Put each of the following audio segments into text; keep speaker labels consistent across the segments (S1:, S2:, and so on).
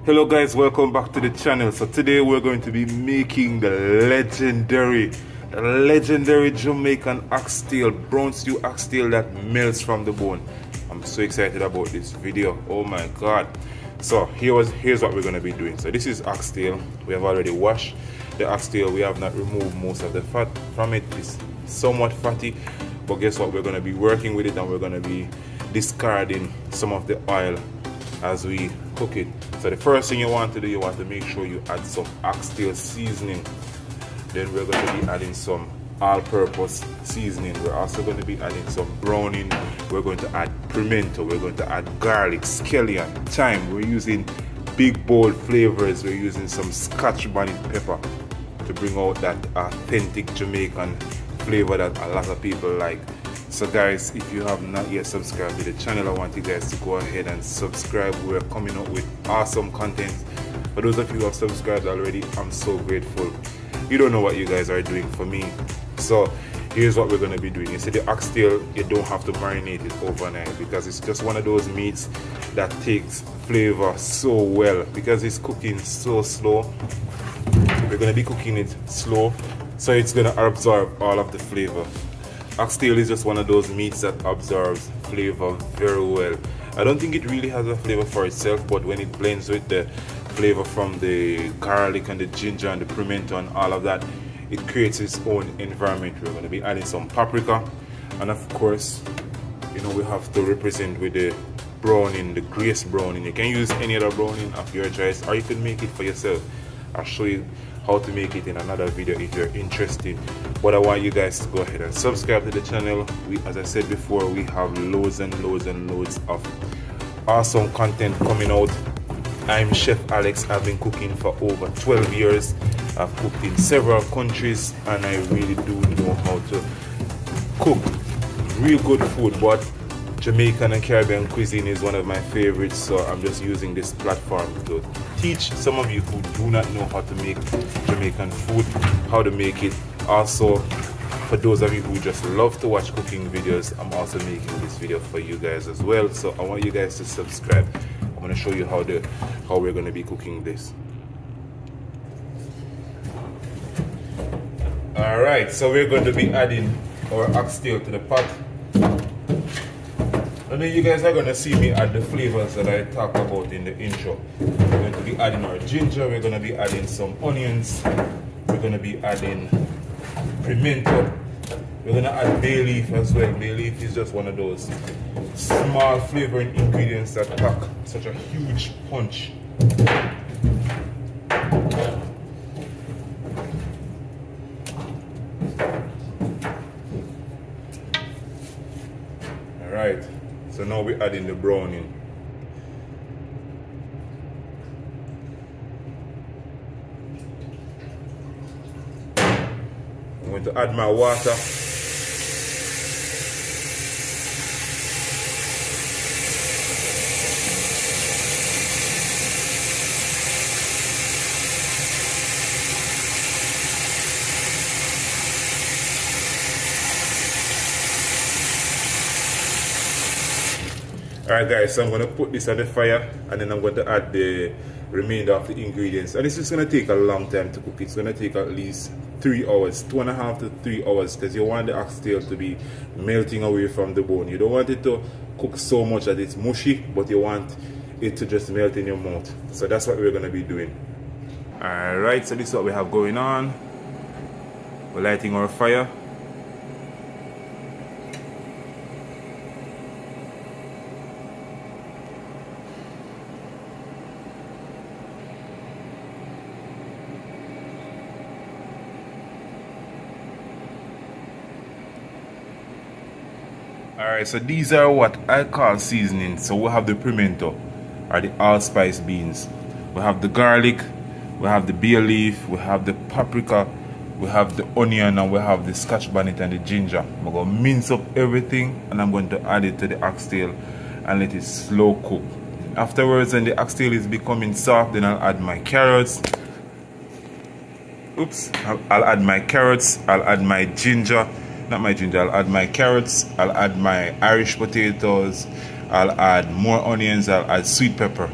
S1: Hello guys, welcome back to the channel. So today we're going to be making the legendary Jamaican oxtail, brown stew oxtail that melts from the bone. I'm so excited about this video. Oh my god. So here's what we're going to be doing. So this is oxtail. We have already washed the oxtail. We have not removed most of the fat from it. It's somewhat fatty, but guess what, we're going to be working with it and we're going to be discarding some of the oil as we cook it. So the first thing you want to do, you want to make sure you add some oxtail seasoning. Then we're going to be adding some all-purpose seasoning. We're also going to be adding some browning. We're going to add pimento. We're going to add garlic, scallion, thyme. We're using big bold flavors. We're using some Scotch bonnet pepper to bring out that authentic Jamaican flavor that a lot of people like. So guys, if you have not yet subscribed to the channel, I want you guys to go ahead and subscribe. We're coming up with awesome content. For those of you who have subscribed already, I'm so grateful. You don't know what you guys are doing for me. So here's what we're going to be doing. You see the oxtail, you don't have to marinate it overnight because it's just one of those meats that takes flavor so well because it's cooking so slow. We're going to be cooking it slow so it's going to absorb all of the flavor. Oxtail is just one of those meats that absorbs flavor very well. I don't think it really has a flavor for itself, but when it blends with the flavor from the garlic and the ginger and the pimento and all of that, it creates its own environment. We're going to be adding some paprika, and of course, you know, we have to represent with the browning, the grace browning. You can use any other browning of your choice, or you can make it for yourself. I'll show you how to make it in another video if you're interested, but I want you guys to go ahead and subscribe to the channel. As I said before, we have loads and loads and loads of awesome content coming out. I'm Chef Alex. I've been cooking for over 12 years. I've cooked in several countries and I really do know how to cook real good food, but Jamaican and Caribbean cuisine is one of my favorites, so I'm just using this platform to teach some of you who do not know how to make Jamaican food, how to make it. Also, for those of you who just love to watch cooking videos, I'm also making this video for you guys as well. So I want you guys to subscribe. I'm going to show you how we're going to be cooking this. Alright, so we're going to be adding our oxtail to the pot. And then you guys are going to see me add the flavors that I talked about in the intro. We're going to be adding our ginger, we're going to be adding some onions, we're going to be adding pimento, we're going to add bay leaf as well. Bay leaf is just one of those small flavoring ingredients that pack such a huge punch. Alright. So now we're adding the browning. I'm going to add my water. Alright guys, so I'm going to put this on the fire and then I'm going to add the remainder of the ingredients. And this is going to take a long time to cook. It's going to take at least 3 hours, 2.5 to 3 hours, because you want the oxtail to be melting away from the bone. You don't want it to cook so much that it's mushy, but you want it to just melt in your mouth. So that's what we're going to be doing. Alright, so this is what we have going on. We're lighting our fire. Alright, so these are what I call seasoning. So we have the pimento, or the allspice beans. We have the garlic, we have the bay leaf, we have the paprika, we have the onion, and we have the Scotch bonnet and the ginger. I'm going to mince up everything and I'm going to add it to the oxtail and let it slow cook. Afterwards, when the oxtail is becoming soft, then I'll add my carrots. I'll add my carrots, I'll add my ginger. Not my ginger, I'll add my carrots, I'll add my Irish potatoes, I'll add more onions, I'll add sweet pepper.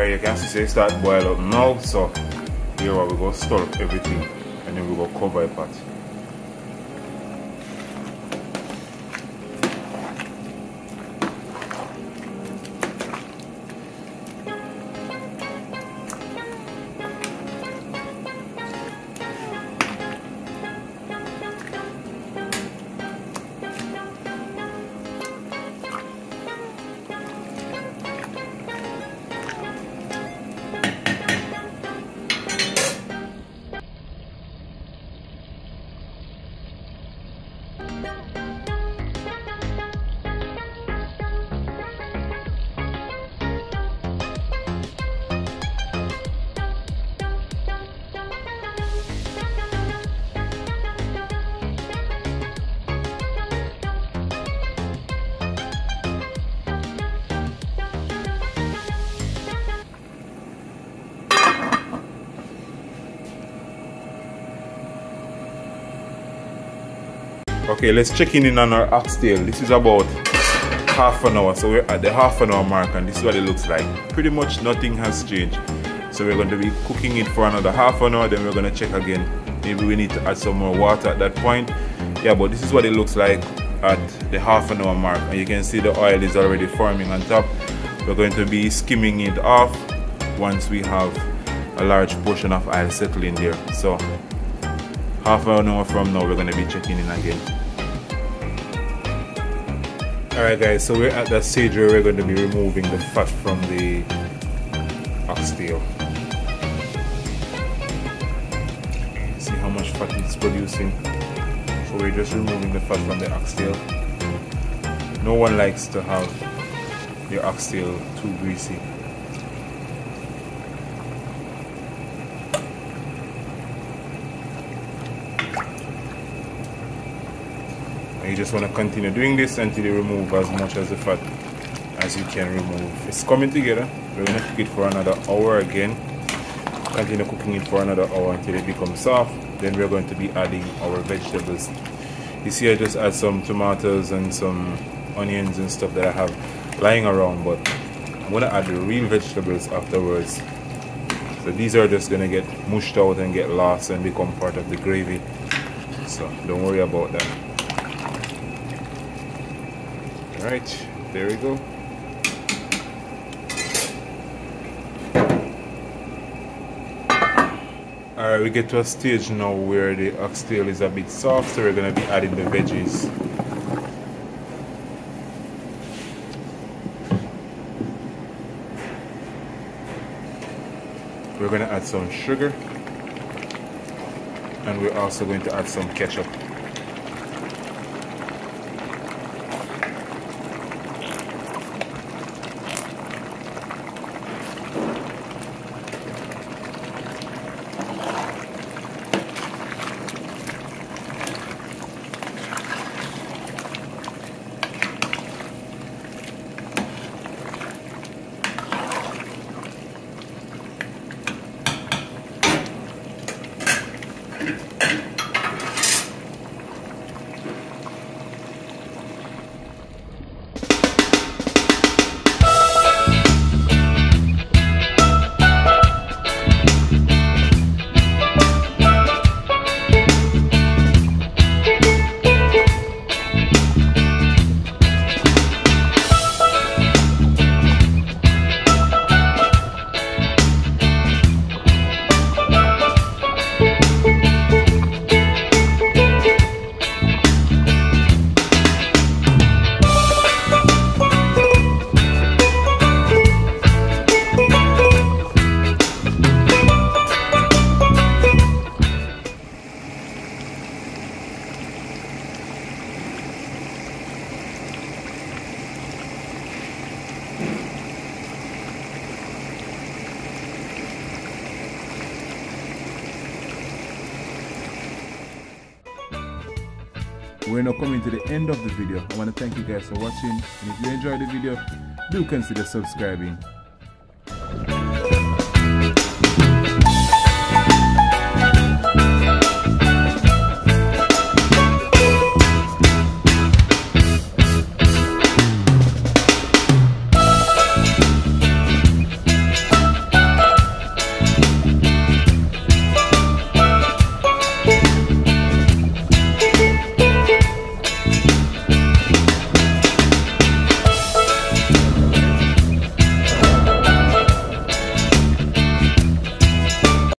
S1: Alright, you can see it start boil up now, so here we go stir up everything and then we go cover the pot. Okay, let's check in on our oxtail. This is about half an hour, so we're at the half an hour mark and this is what it looks like. Pretty much nothing has changed. So we're going to be cooking it for another half an hour, then we're going to check again. Maybe we need to add some more water at that point. Yeah, but this is what it looks like at the half an hour mark. And you can see the oil is already forming on top. We're going to be skimming it off once we have a large portion of oil settling there. So half an hour from now we're going to be checking in again. Alright guys, so we're at that stage where we're going to be removing the fat from the oxtail. See how much fat it's producing. So we're just removing the fat from the oxtail. No one likes to have your oxtail too greasy. You just want to continue doing this until you remove as much of the fat as you can remove. It's coming together. We're going to cook it for another hour again. Continue cooking it for another hour until it becomes soft. Then we're going to be adding our vegetables. You see I just add some tomatoes and some onions and stuff that I have lying around, but I'm going to add the real vegetables afterwards. So these are just going to get mushed out and get lost and become part of the gravy. So don't worry about that. Alright, there we go. Alright, we get to a stage now where the oxtail is a bit soft, so we're going to be adding the veggies. We're going to add some sugar, and we're also going to add some ketchup. We're now coming to the end of the video. I want to thank you guys for watching, and if you enjoyed the video, do consider subscribing.